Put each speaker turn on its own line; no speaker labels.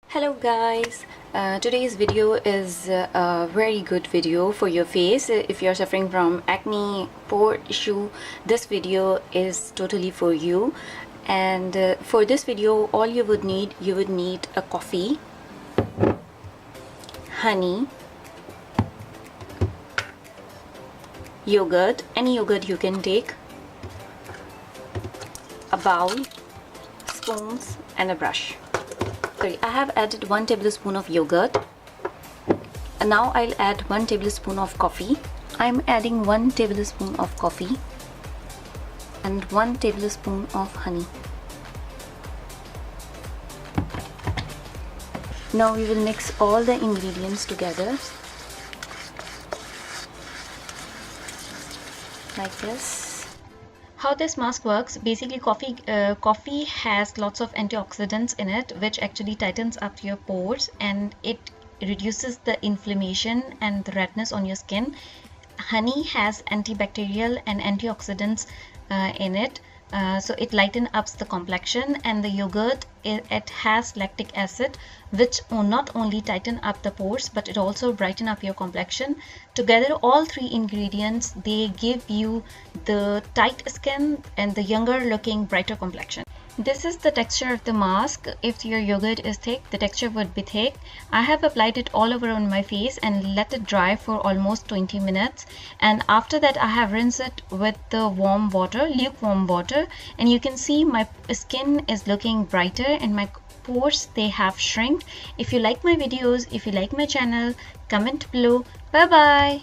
Hello guys, today's video is a very good video for your face. If you're suffering from acne, pore issue, this video is totally for you. And for this video, all you would need a coffee, honey, yogurt, any yogurt you can take, a bowl, spoons and a brush. Sorry, I have added 1 tablespoon of yogurt, and now I'll add 1 tablespoon of coffee. I'm adding 1 tablespoon of coffee and 1 tablespoon of honey. Now we will mix all the ingredients together like this. How this mask works, basically coffee has lots of antioxidants in it, which actually tightens up your pores and it reduces the inflammation and the redness on your skin. Honey has antibacterial and antioxidants in it, so it lightens up the complexion, and the yogurt, it has lactic acid, which not only tighten up the pores but it also brighten up your complexion. Together, all three ingredients, they give you the tight skin and the younger looking, brighter complexion. This is the texture of the mask. If your yogurt is thick, the texture would be thick. I have applied it all over on my face and let it dry for almost 20 minutes. And after that, I have rinsed it with the warm water, lukewarm water. And you can see my skin is looking brighter and my pores, they have shrunk. If you like my videos, if you like my channel, comment below. Bye bye.